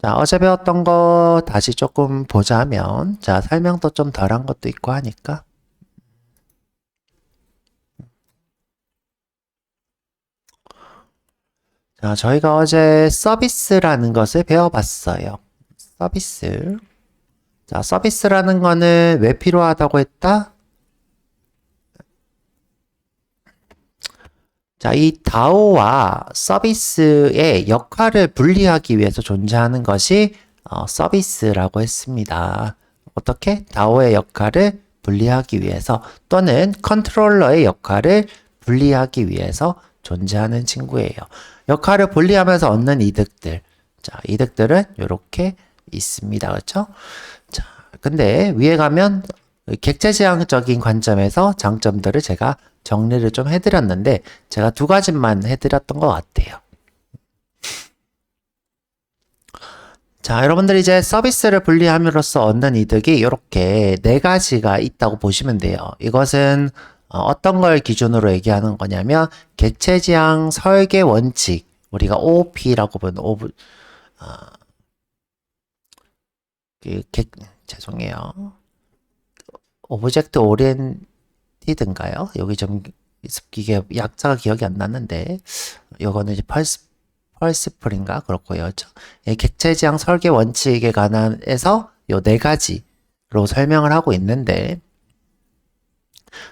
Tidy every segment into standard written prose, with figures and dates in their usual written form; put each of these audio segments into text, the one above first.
자, 어제 배웠던 거 다시 조금 보자면, 자, 설명도 좀 덜한 것도 있고 하니까. 자, 저희가 어제 서비스라는 것을 배워봤어요. 서비스. 자, 서비스라는 거는 왜 필요하다고 했다? 자, 이 다오와 서비스의 역할을 분리하기 위해서 존재하는 것이 서비스라고 했습니다. 어떻게? 다오의 역할을 분리하기 위해서 또는 컨트롤러의 역할을 분리하기 위해서 존재하는 친구예요. 역할을 분리하면서 얻는 이득들. 자, 이득들은 이렇게 있습니다. 그렇죠? 자, 근데 위에 가면 객체지향적인 관점에서 장점들을 제가 정리를 좀 해드렸는데 제가 두 가지만 해드렸던 것 같아요. 자, 여러분들이 이제 서비스를 분리함으로써 얻는 이득이 이렇게 네 가지가 있다고 보시면 돼요. 이것은 어떤 걸 기준으로 얘기하는 거냐면 객체지향 설계 원칙, 우리가 OOP라고 부르는 죄송해요. 오브젝트 오리엔티드인가요? 여기 좀 이게 약자가 기억이 안 나는데 요거는 이제 펄스풀인가 그렇고요. 객체지향 설계 원칙에 관한해서 요 네 가지로 설명을 하고 있는데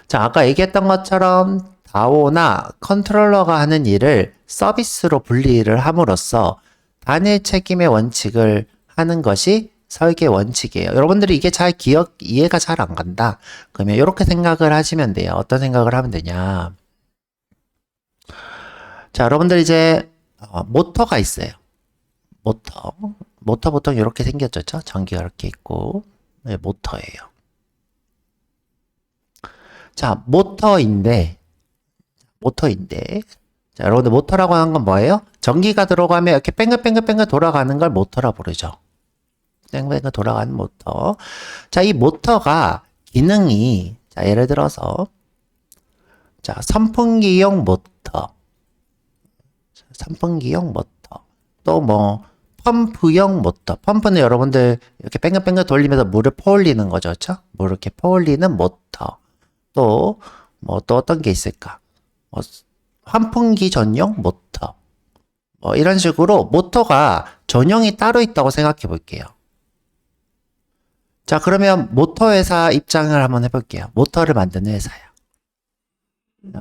자, 아까 얘기했던 것처럼 다오나 컨트롤러가 하는 일을 서비스로 분리를 함으로써 단일 책임의 원칙을 하는 것이 설계 원칙이에요. 여러분들이 이게 이해가 잘 안 간다. 그러면 이렇게 생각을 하시면 돼요. 어떤 생각을 하면 되냐. 자, 여러분들 이제 모터가 있어요. 모터 보통 이렇게 생겼죠. 전기가 이렇게 있고 네, 모터예요. 자, 모터인데 자, 여러분들 모터라고 하는 건 뭐예요? 전기가 들어가면 이렇게 뺑글뺑글뺑글 돌아가는 걸 모터라 부르죠. 뺑글뺑글 돌아가는 모터. 자, 이 모터가 기능이 자, 예를 들어서 자, 선풍기용 모터. 선풍기용 모터. 또 뭐 펌프용 모터. 펌프는 여러분들 이렇게 뺑글뺑글 돌리면서 물을 퍼올리는 거죠. 그렇죠? 물을 이렇게 퍼올리는 모터. 또 뭐 또 어떤 게 있을까? 뭐 환풍기 전용 모터. 뭐 이런 식으로 모터가 전용이 따로 있다고 생각해 볼게요. 자, 그러면 모터 회사 입장을 한번 해볼게요. 모터를 만드는 회사야.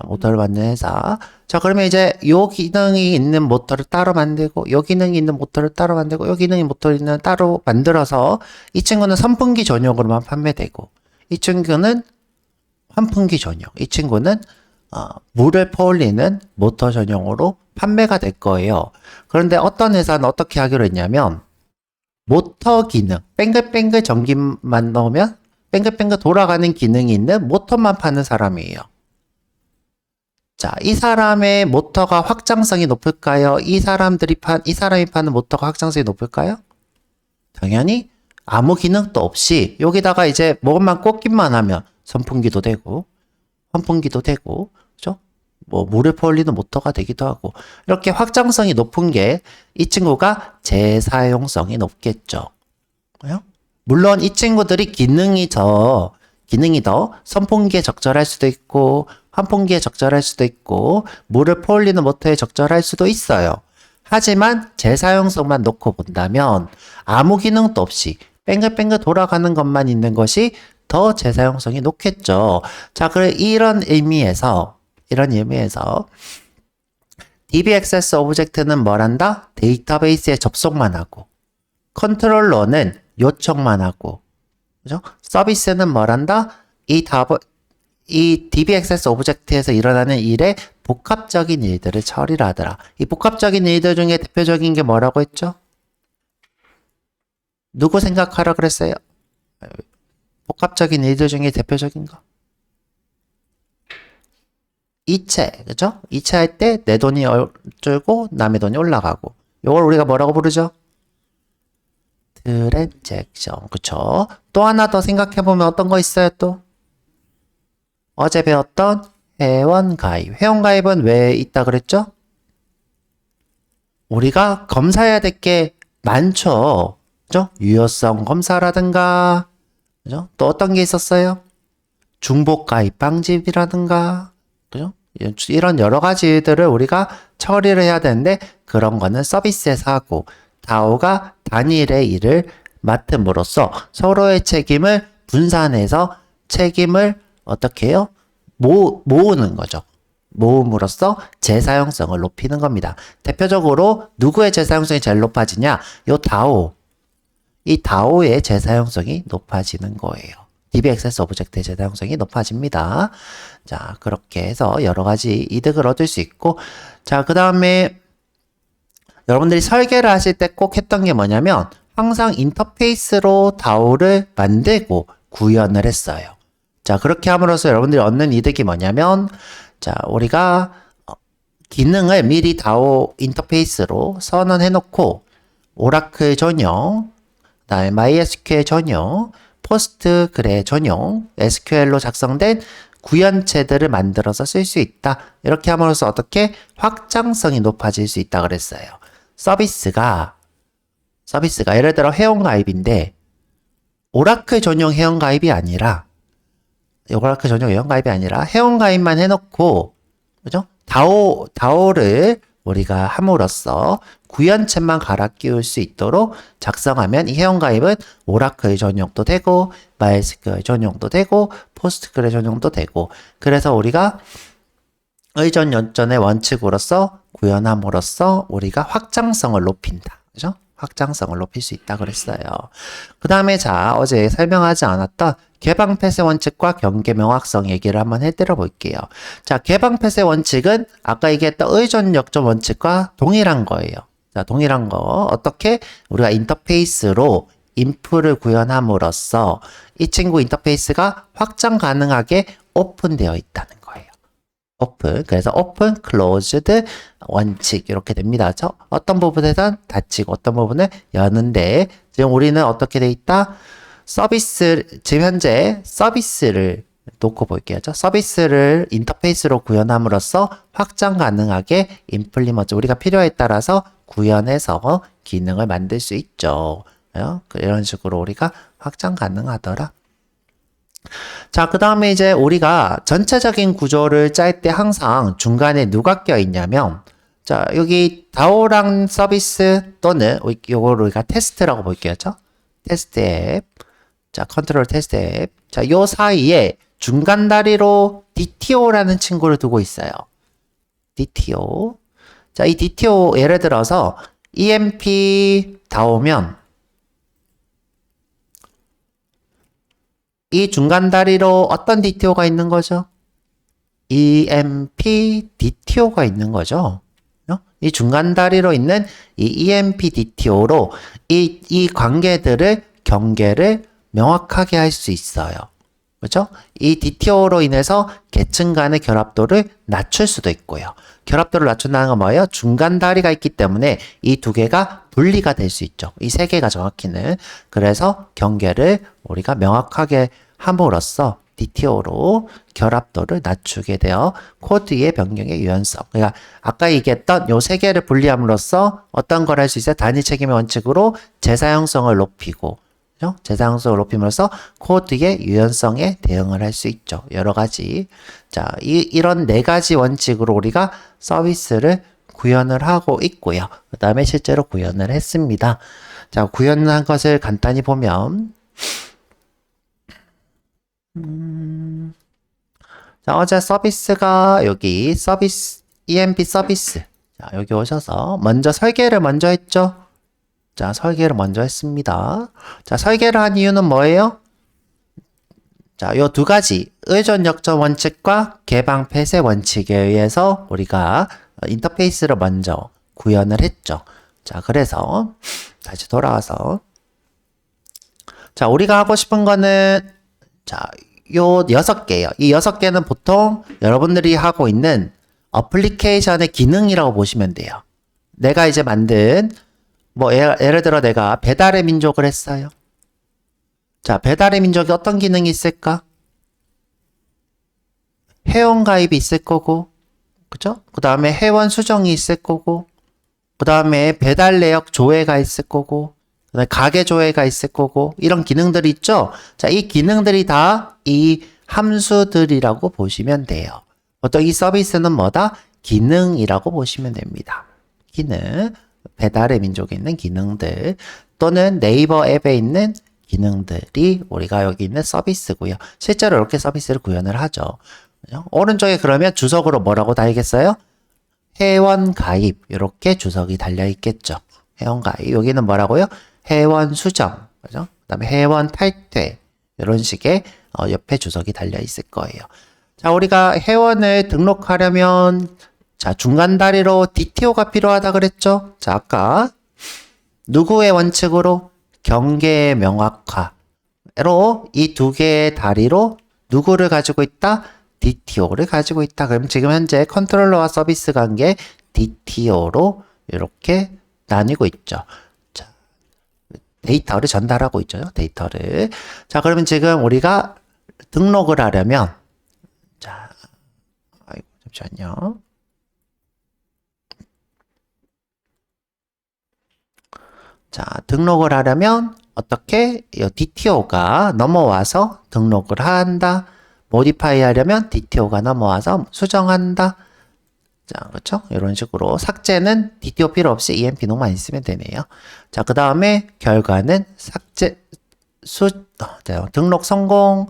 모터를 만드는 회사. 자, 그러면 이제 요 기능이 있는 모터를 따로 만들고, 요 기능이 있는 모터를 따로 만들고, 요 기능이 모터를 따로 만들어서 이 친구는 선풍기 전용으로만 판매되고, 이 친구는 환풍기 전용, 이 친구는 물을 퍼올리는 모터 전용으로 판매가 될 거예요. 그런데 어떤 회사는 어떻게 하기로 했냐면 모터 기능, 뺑글뺑글 전기만 넣으면 뺑글뺑글 돌아가는 기능이 있는 모터만 파는 사람이에요. 자, 이 사람의 모터가 확장성이 높을까요? 이 사람이 파는 모터가 확장성이 높을까요? 당연히 아무 기능도 없이 여기다가 이제 뭐만 꽂기만 하면 선풍기도 되고 환풍기도 되고 그죠? 뭐 물을 퍼올리는 모터가 되기도 하고 이렇게 확장성이 높은 게 이 친구가 재사용성이 높겠죠. 물론 이 친구들이 기능이 더 선풍기에 적절할 수도 있고 환풍기에 적절할 수도 있고 물을 퍼올리는 모터에 적절할 수도 있어요. 하지만 재사용성만 놓고 본다면 아무 기능도 없이 뺑글뺑글 돌아가는 것만 있는 것이 더 재사용성이 높겠죠. 자, 그래 이런 의미에서 DB 액세스 오브젝트는 뭘 한다? 데이터베이스에 접속만 하고 컨트롤러는 요청만 하고 그죠? 서비스는 뭘 한다? 이 DB 액세스 오브젝트에서 일어나는 일의 복합적인 일들을 처리를 하더라. 이 복합적인 일들 중에 대표적인 게 뭐라고 했죠? 누구 생각하라 그랬어요? 복합적인 일들 중에 대표적인 거. 이체, 그죠? 이체할 때 내 돈이 줄고 남의 돈이 올라가고. 이걸 우리가 뭐라고 부르죠? 트랜잭션, 그쵸? 또 하나 더 생각해보면 어떤 거 있어요, 또? 어제 배웠던 회원가입. 회원가입은 왜 있다 그랬죠? 우리가 검사해야 될 게 많죠. 그죠? 유효성 검사라든가, 그죠? 또 어떤 게 있었어요? 중복 가입 방지라든가, 그죠? 이런 여러 가지들을 우리가 처리를 해야 되는데, 그런 거는 서비스에서 하고, 다오가 단일의 일을 맡음으로써 서로의 책임을 분산해서 책임을 어떻게 해요? 모으는 거죠. 모음으로써 재사용성을 높이는 겁니다. 대표적으로 누구의 재사용성이 제일 높아지냐? 요 다오. 이 다오의 재사용성이 높아지는 거예요. DB 액세스 오브젝트의 재사용성이 높아집니다. 자, 그렇게 해서 여러 가지 이득을 얻을 수 있고, 자, 그 다음에 여러분들이 설계를 하실 때 꼭 했던 게 뭐냐면, 항상 인터페이스로 다오를 만들고 구현을 했어요. 자, 그렇게 함으로써 여러분들이 얻는 이득이 뭐냐면, 자, 우리가 기능을 미리 다오 인터페이스로 선언해 놓고, 오라클 전용, 그다음에 MySQL 전용, 포스트그레 전용, SQL로 작성된 구현체들을 만들어서 쓸 수 있다. 이렇게 함으로써 어떻게 확장성이 높아질 수 있다 그랬어요. 서비스가 예를 들어 회원가입인데 오라클 전용 회원가입이 아니라 회원가입만 해놓고, 그죠? 다오를 우리가 함으로써 구현체만 갈아 끼울 수 있도록 작성하면 이 회원가입은 오라클 전용도 되고, MySQL 전용도 되고, 포스트그레 전용도 되고, 그래서 우리가 의존 연전의 원칙으로서 구현함으로써 우리가 확장성을 높인다. 그죠? 확장성을 높일 수 있다 그랬어요. 그 다음에 자, 어제 설명하지 않았던 개방 폐쇄 원칙과 경계 명확성 얘기를 한번 해드려 볼게요. 자, 개방 폐쇄 원칙은 아까 얘기했던 의존 역전 원칙과 동일한 거예요. 자, 동일한 거. 어떻게 우리가 인터페이스로 인프를 구현함으로써 이 친구 인터페이스가 확장 가능하게 오픈되어 있다는 거예요. 오픈. 그래서 오픈, 클로즈드 원칙 이렇게 됩니다. 어떤 부분에선 닫히고 어떤 부분은 여는데 지금 우리는 어떻게 돼 있다? 지금 현재 서비스를 놓고 볼게요. 서비스를 인터페이스로 구현함으로써 확장 가능하게 임플리먼트 우리가 필요에 따라서 구현해서 기능을 만들 수 있죠. 이런 식으로 우리가 확장 가능하더라. 자, 그 다음에 이제 우리가 전체적인 구조를 짤 때 항상 중간에 누가 껴있냐면, 자, 여기 다오랑 서비스 또는 요거를 우리가 테스트라고 볼게요. 테스트 앱. 자, 컨트롤 테스트 앱. 자, 요 사이에 중간 다리로 DTO라는 친구를 두고 있어요. DTO. 자, 이 DTO 예를 들어서 EMP 다오면 이 중간 다리로 어떤 DTO가 있는 거죠? EMP DTO가 있는 거죠. 이 중간 다리로 있는 이 EMP DTO로 이 관계들을 경계를 명확하게 할 수 있어요. 그렇죠? 이 DTO로 인해서 계층 간의 결합도를 낮출 수도 있고요. 결합도를 낮춘다는 건 뭐예요? 중간 다리가 있기 때문에 이 두 개가 분리가 될 수 있죠. 이 세 개가 정확히는. 그래서 경계를 우리가 명확하게 함으로써 DTO로 결합도를 낮추게 되어 코드의 변경의 유연성. 그러니까 아까 얘기했던 요 세 개를 분리함으로써 어떤 걸 할 수 있어요? 단위 책임의 원칙으로 재사용성을 높이고, 그죠? 재사용성을 높임으로써 코드의 유연성에 대응을 할 수 있죠. 여러 가지. 자, 이런 네 가지 원칙으로 우리가 서비스를 구현을 하고 있고요. 그 다음에 실제로 구현을 했습니다. 자, 구현한 것을 간단히 보면, 자, 어제 서비스가 여기 EMP 서비스. 자, 여기 오셔서 먼저 설계를 먼저 했죠. 자, 설계를 먼저 했습니다. 자, 설계를 한 이유는 뭐예요? 자, 요 두 가지 의존 역전 원칙과 개방 폐쇄 원칙에 의해서 우리가 인터페이스를 먼저 구현을 했죠. 자, 그래서 다시 돌아와서 자, 우리가 하고 싶은 거는 자, 요 6개예요. 이 6개는 보통 여러분들이 하고 있는 어플리케이션의 기능이라고 보시면 돼요. 내가 이제 만든 예를 들어 내가 배달의 민족을 했어요. 자, 배달의 민족이 어떤 기능이 있을까? 회원 가입이 있을 거고, 그죠? 그 다음에 회원 수정이 있을 거고, 그 다음에 배달 내역 조회가 있을 거고, 그다음에 가계 조회가 있을 거고, 이런 기능들이 있죠? 자, 이 기능들이 다 이 함수들이라고 보시면 돼요. 보통 이 서비스는 뭐다? 기능이라고 보시면 됩니다. 기능. 배달의 민족에 있는 기능들 또는 네이버 앱에 있는 기능들이 우리가 여기 있는 서비스고요. 실제로 이렇게 서비스를 구현을 하죠. 오른쪽에 그러면 주석으로 뭐라고 달겠어요? 회원 가입 이렇게 주석이 달려 있겠죠. 회원 가입 여기는 뭐라고요? 회원 수정 그죠? 그다음에 회원 탈퇴 이런 식의 옆에 주석이 달려 있을 거예요. 자, 우리가 회원을 등록하려면 자, 중간 다리로 DTO가 필요하다 그랬죠? 자, 아까 누구의 원칙으로? 경계의 명확화로 이 두 개의 다리로 누구를 가지고 있다? DTO를 가지고 있다. 그럼 지금 현재 컨트롤러와 서비스 관계 DTO로 이렇게 나뉘고 있죠. 자, 데이터를 전달하고 있죠. 데이터를. 자, 그러면 지금 우리가 등록을 하려면 자, 아이고, 잠시만요. 자, 등록을 하려면 어떻게? DTO가 넘어와서 등록을 한다. 모디파이 하려면 DTO가 넘어와서 수정한다. 자, 그렇죠? 이런 식으로 삭제는 DTO 필요 없이 EMP농만 있으면 되네요. 자, 그 다음에 결과는 삭제, 등록 성공,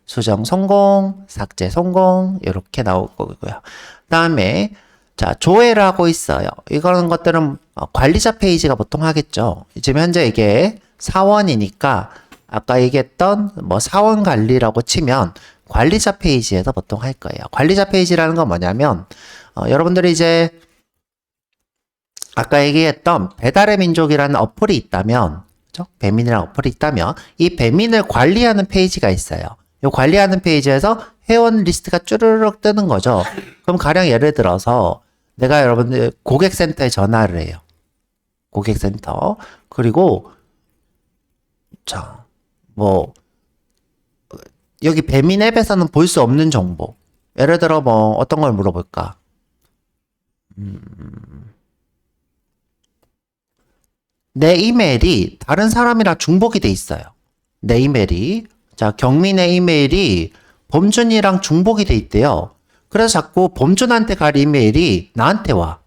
수정 성공, 삭제 성공 이렇게 나올 거고요. 다음에 자, 조회를 하고 있어요. 이런 것들은 관리자 페이지가 보통 하겠죠. 지금 현재 이게 사원이니까 아까 얘기했던 뭐 사원 관리라고 치면 관리자 페이지에서 보통 할 거예요. 관리자 페이지라는 건 뭐냐면 여러분들이 이제 아까 얘기했던 배달의 민족이라는 어플이 있다면 그죠? 배민이라는 어플이 있다면 이 배민을 관리하는 페이지가 있어요. 이 관리하는 페이지에서 회원 리스트가 쭈르륵 뜨는 거죠. 그럼 가령 예를 들어서 내가 여러분들 고객센터에 전화를 해요. 고객센터. 그리고 자, 뭐 여기 배민 앱에서는 볼 수 없는 정보. 예를 들어 뭐 어떤 걸 물어볼까? 내 이메일이 다른 사람이랑 중복이 돼 있어요. 내 이메일이 자, 경민의 이메일이 범준이랑 중복이 돼 있대요. 그래서 자꾸 범준한테 갈 이메일이 나한테 와.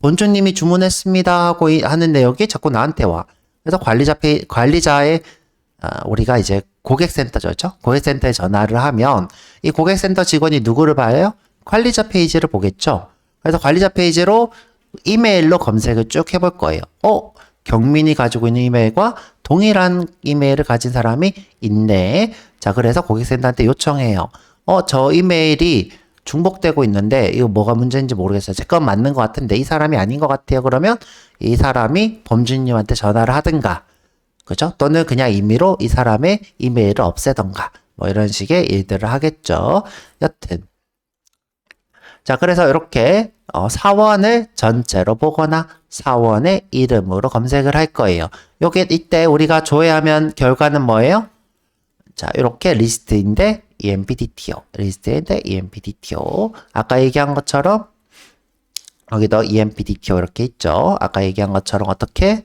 범준님이 주문했습니다 하고 하는 내역이 자꾸 나한테 와. 그래서 관리자의 우리가 이제 고객센터죠. 고객센터에 전화를 하면 이 고객센터 직원이 누구를 봐요? 관리자 페이지를 보겠죠. 그래서 관리자 페이지로 이메일로 검색을 쭉 해볼 거예요. 경민이 가지고 있는 이메일과 동일한 이메일을 가진 사람이 있네. 자, 그래서 고객센터한테 요청해요. 저 이메일이 중복되고 있는데 이거 뭐가 문제인지 모르겠어요. 제 건 맞는 것 같은데 이 사람이 아닌 것 같아요. 그러면 이 사람이 범준님한테 전화를 하든가 그죠? 또는 그냥 임의로 이 사람의 이메일을 없애던가 뭐 이런 식의 일들을 하겠죠. 여튼 자, 그래서 이렇게 사원을 전체로 보거나 사원의 이름으로 검색을 할 거예요. 요게 이때 우리가 조회하면 결과는 뭐예요? 자, 이렇게 리스트인데 EMPDTO, 리스트인데 EMPDTO. 아까 얘기한 것처럼 여기도 EMPDTO 이렇게 있죠. 아까 얘기한 것처럼 어떻게?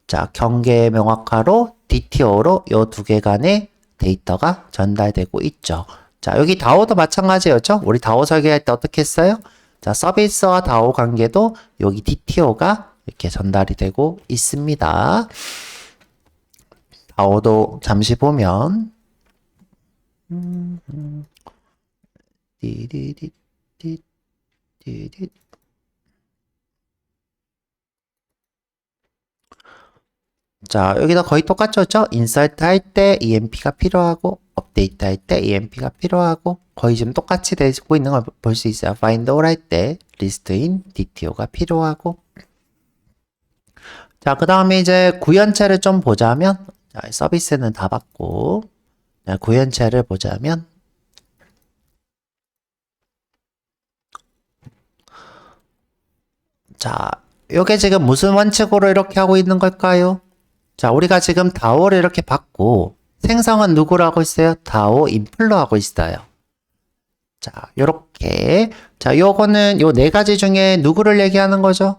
자, 경계 명확화로 DTO로 요 두 개 간의 데이터가 전달되고 있죠. 자, 여기 다오도 마찬가지였죠. 우리 다오 설계할 때 어떻게 했어요? 자, 서비스와 다오 관계도 여기 DTO가 이렇게 전달이 되고 있습니다. 다오도 잠시 보면 자, 여기도 거의 똑같죠? 인서트 할 때 EMP가 필요하고 업데이트 할 때 EMP가 필요하고 거의 지금 똑같이 되고 있는 걸 볼 수 있어요. find all 할 때 리스트인 DTO가 필요하고 자, 그 다음에 이제 구현체를 좀 보자면 자, 서비스는 다 받고 자, 구현체를 보자면 자, 요게 지금 무슨 원칙으로 이렇게 하고 있는 걸까요? 자, 우리가 지금 다오를 이렇게 받고 생성은 누구로 하고 있어요? 다오 인플로 하고 있어요. 자, 요렇게. 자, 요거는 요 네 가지 중에 누구를 얘기하는 거죠?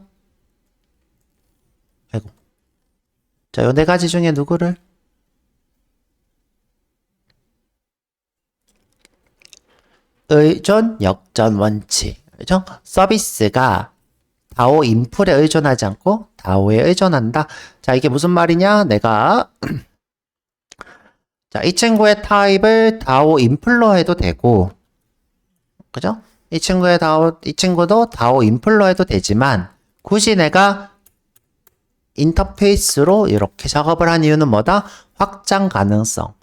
자, 요 네 가지 중에 누구를? 의존, 역전, 원칙. 그죠? 서비스가 다오 인풀에 의존하지 않고 다오에 의존한다. 자, 이게 무슨 말이냐? 내가 자, 이 친구의 타입을 다오 인플로 해도 되고, 그죠? 이 친구도 다오 인플로 해도 되지만, 굳이 내가 인터페이스로 이렇게 작업을 한 이유는 뭐다? 확장 가능성.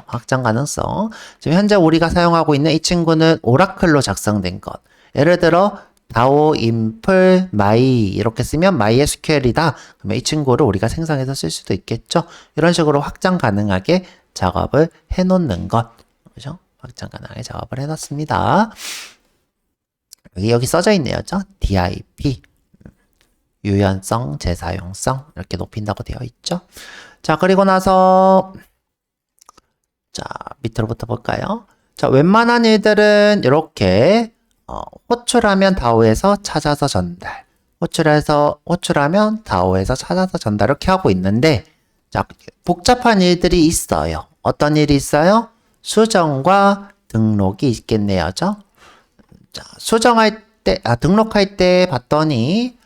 확장 가능성. 지금 현재 우리가 사용하고 있는 이 친구는 오라클로 작성된 것. 예를 들어, 다오 인플 마이 이렇게 쓰면 MySQL이다. 그러면 이 친구를 우리가 생성해서 쓸 수도 있겠죠. 이런 식으로 확장 가능하게 작업을 해놓는 것. 그죠? 확장 가능하게 작업을 해놨습니다. 여기 써져 있네요. 그죠? DIP. 유연성, 재사용성. 이렇게 높인다고 되어 있죠. 자, 그리고 나서, 자, 밑으로부터 볼까요? 자, 웬만한 일들은 이렇게, 호출하면 다오에서 찾아서 전달. 호출하면 다오에서 찾아서 전달. 이렇게 하고 있는데, 자, 복잡한 일들이 있어요. 어떤 일이 있어요? 수정과 등록이 있겠네요. 죠? 자, 등록할 때 봤더니,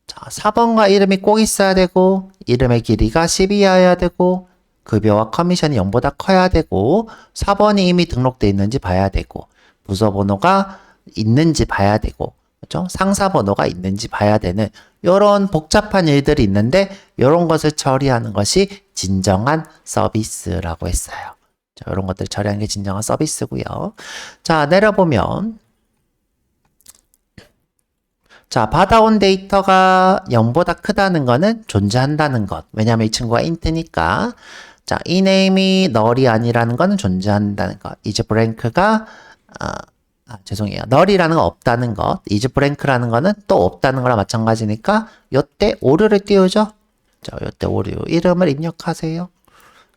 자, 4번과 이름이 꼭 있어야 되고, 이름의 길이가 10이어야 되고, 급여와 커미션이 0보다 커야 되고, 4번이 이미 등록돼 있는지 봐야 되고, 부서 번호가 있는지 봐야 되고, 그렇죠? 상사 번호가 있는지 봐야 되는 이런 복잡한 일들이 있는데 이런 것을 처리하는 것이 진정한 서비스라고 했어요. 자, 이런 것들 처리하는 게 진정한 서비스고요. 자, 내려보면 자, 받아온 데이터가 0보다 크다는 거는 존재한다는 것. 왜냐하면 이 친구가 int니까. 자, 이 name이 null이 아니라는 거는 존재한다는 것. is blank가 죄송해요. null이라는 건 없다는 것. is blank라는 거는 또 없다는 거랑 마찬가지니까 요때 오류를 띄우죠. 자, 요때 오류. 이름을 입력하세요.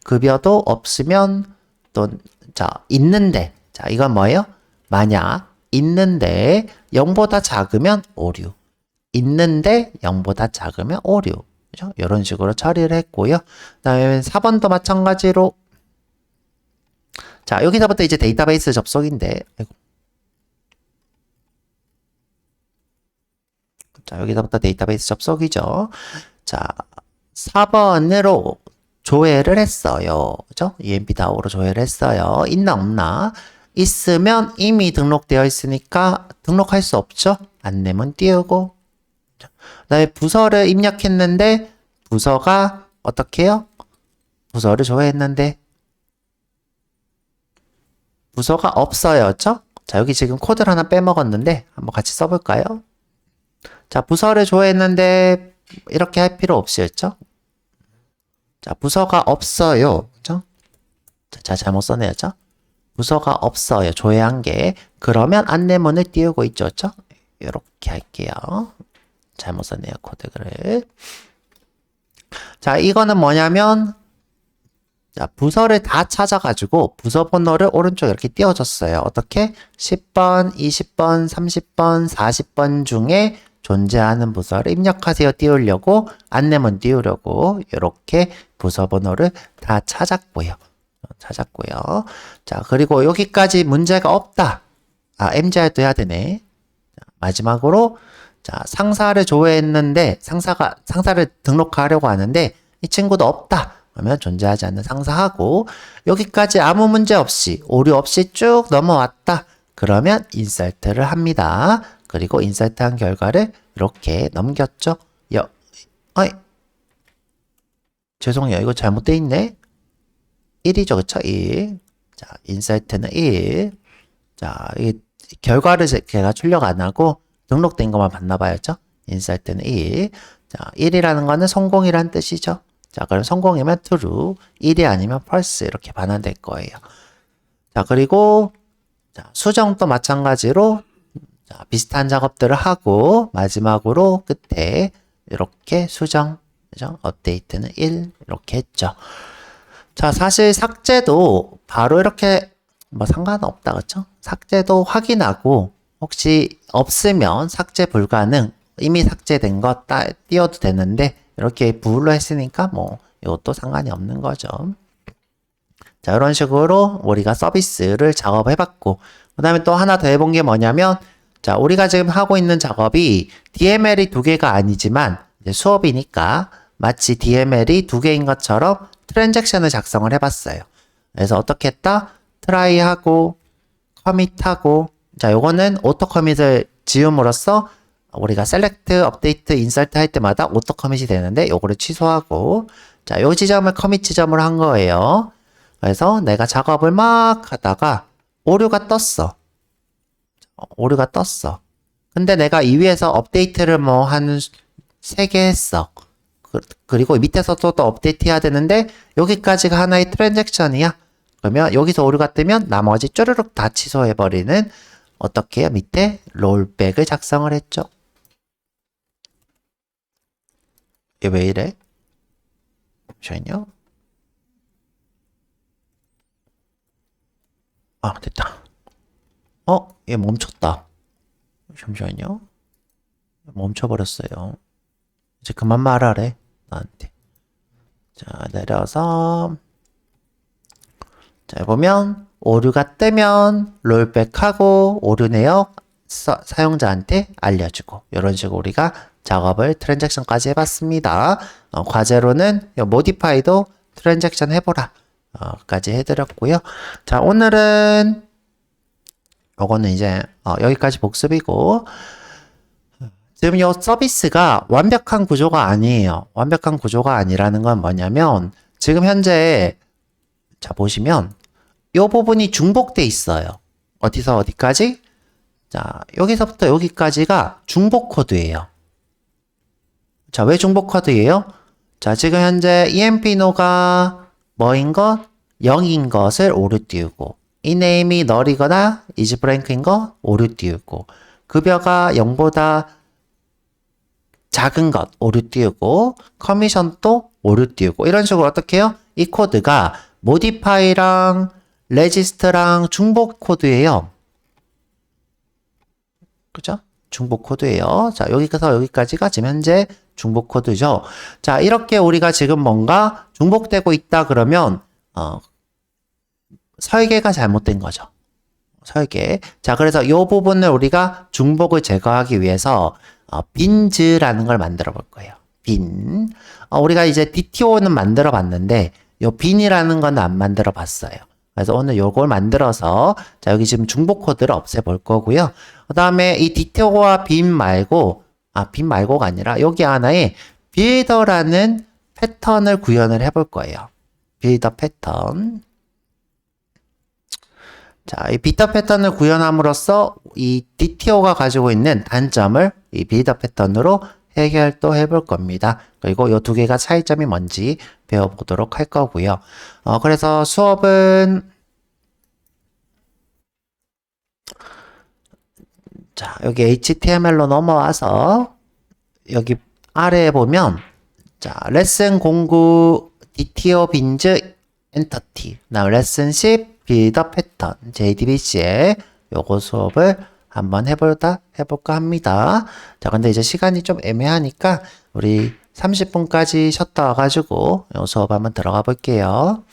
급여도 없으면 또 자, 있는데. 자, 이건 뭐예요? 만약 있는데 0보다 작으면 오류. 있는데 0보다 작으면 오류. 그죠? 이런 식으로 처리를 했고요. 그 다음에 4번도 마찬가지로 자, 여기서부터 이제 데이터베이스 접속인데 아이고. 자, 여기서부터 데이터베이스 접속이죠. 자, 4번으로 조회를 했어요. 그죠? EMP 다오로 조회를 했어요. 있나 없나? 있으면 이미 등록되어 있으니까 등록할 수 없죠? 안내문 띄우고. 그 다음에 부서를 입력했는데 부서가 어떻게 해요? 부서를 조회했는데 부서가 없어요. 그쵸? 자, 여기 지금 코드를 하나 빼먹었는데 한번 같이 써볼까요? 자, 부서를 조회했는데 이렇게 할 필요 없이였죠? 자, 부서가 없어요. 그죠? 자, 잘못 써내었죠? 부서가 없어요. 조회한 게. 그러면 안내문을 띄우고 있죠. 그죠? 이렇게 할게요. 잘못 썼네요. 코드를. 자, 이거는 뭐냐면 자, 부서를 다 찾아가지고 부서 번호를 오른쪽에 이렇게 띄워줬어요. 어떻게? 10번, 20번, 30번, 40번 중에 존재하는 부서를 입력하세요. 띄우려고 안내문 띄우려고 이렇게 부서 번호를 다 찾았고요. 자, 그리고 여기까지 문제가 없다. MGR도 해야 되네. 자, 마지막으로 자, 상사를 조회했는데 상사를 등록하려고 하는데 이 친구도 없다. 그러면 존재하지 않는 상사하고 여기까지 아무 문제 없이 오류 없이 쭉 넘어왔다. 그러면 인설트를 합니다. 그리고 인설트한 결과를 이렇게 넘겼죠. 어이, 죄송해요. 이거 잘못돼 있네. 1이죠. 그쵸? 1. 자, 인설트는 1. 자, 이 결과를 제가 출력 안 하고 등록된 것만 봤나 봐야죠. 인설트는 1. 자, 1이라는 거는 성공이란 뜻이죠. 자, 그럼 성공이면 true, 1이 아니면 false 이렇게 반환될 거예요. 자, 그리고 자, 수정도 마찬가지로 자, 비슷한 작업들을 하고 마지막으로 끝에 이렇게 수정, 그죠? 업데이트는 1 이렇게 했죠. 자, 사실 삭제도 바로 이렇게 뭐 상관없다, 그쵸? 삭제도 확인하고 혹시 없으면 삭제 불가능, 이미 삭제된 거 띄워도 되는데 이렇게 부울로 했으니까 뭐 이것도 상관이 없는 거죠. 자, 이런 식으로 우리가 서비스를 작업해봤고, 그 다음에 또 하나 더 해본 게 뭐냐면, 자, 우리가 지금 하고 있는 작업이 DML이 두 개가 아니지만, 이제 수업이니까 마치 DML이 두 개인 것처럼 트랜잭션을 작성을 해봤어요. 그래서 어떻게 했다? 트라이하고, 커밋하고, 자, 요거는 오토 커밋을 지음으로써 우리가 셀렉트, 업데이트, 인설트 할 때마다 오토 커밋이 되는데, 요거를 취소하고, 자, 요 지점을 커밋 지점으로 한 거예요. 그래서 내가 작업을 막 하다가 오류가 떴어. 오류가 떴어. 근데 내가 이 위에서 업데이트를 뭐 한 3개 했어. 그리고 밑에서도 또 업데이트 해야 되는데 여기까지가 하나의 트랜잭션이야. 그러면 여기서 오류가 뜨면 나머지 쪼르륵 다 취소해버리는 어떻게 해요? 밑에 롤백을 작성을 했죠. 이게 왜 이래? 잠시만요. 아, 됐다. 얘 멈췄다. 잠시만요. 멈춰버렸어요. 이제 그만 말하래, 나한테. 자, 내려서. 자, 보면, 오류가 뜨면 롤백하고 오류 내역 사용자한테 알려주고, 이런 식으로 우리가 작업을 트랜잭션까지 해봤습니다. 과제로는 모디파이도 트랜잭션 해보라. 까지 해드렸고요. 자, 오늘은 요거는 이제 여기까지 복습이고 지금 이 서비스가 완벽한 구조가 아니에요. 완벽한 구조가 아니라는 건 뭐냐면 지금 현재 자 보시면 이 부분이 중복돼 있어요. 어디서 어디까지? 자, 여기서부터 여기까지가 중복 코드예요. 자, 왜 중복 코드예요? 자, 지금 현재 EMP노가 뭐인 것? 0인 것을 오류 띄우고 이 네임이 널이거나 이즈브랭크인 거 오류 띄우고 급여가 0보다 작은 것 오류 띄우고 커미션도 오류 띄우고 이런 식으로 어떻게 해요? 이 코드가 모디파이랑 레지스트랑 중복 코드예요. 그죠? 중복 코드예요. 자, 여기서 여기까지가 지금 현재 중복 코드죠. 자, 이렇게 우리가 지금 뭔가 중복되고 있다 그러면 설계가 잘못된 거죠. 설계. 자, 그래서 이 부분을 우리가 중복을 제거하기 위해서 빈즈라는 걸 만들어 볼 거예요. 빈. 우리가 이제 DTO는 만들어 봤는데 요 빈이라는 건 안 만들어 봤어요. 그래서 오늘 요걸 만들어서 자, 여기 지금 중복 코드를 없애 볼 거고요. 그다음에 이 DTO와 빈 말고가 아니라 여기 하나에 빌더라는 패턴을 구현을 해 볼 거예요. 빌더 패턴. 자, 이 빌더 패턴을 구현함으로써 이 DTO가 가지고 있는 단점을 이 빌더 패턴으로 해결도 해볼 겁니다. 그리고 이 두 개가 차이점이 뭔지 배워보도록 할 거고요. 그래서 수업은 자, 여기 HTML로 넘어와서 여기 아래에 보면 자, 레슨 09 DTO 빈즈 엔터티 레슨 10 빌더 패턴 JDBC의 요거 수업을 한번 해볼까 합니다. 자, 근데 이제 시간이 좀 애매하니까 우리 30분까지 쉬었다 와가지고 요 수업 한번 들어가 볼게요.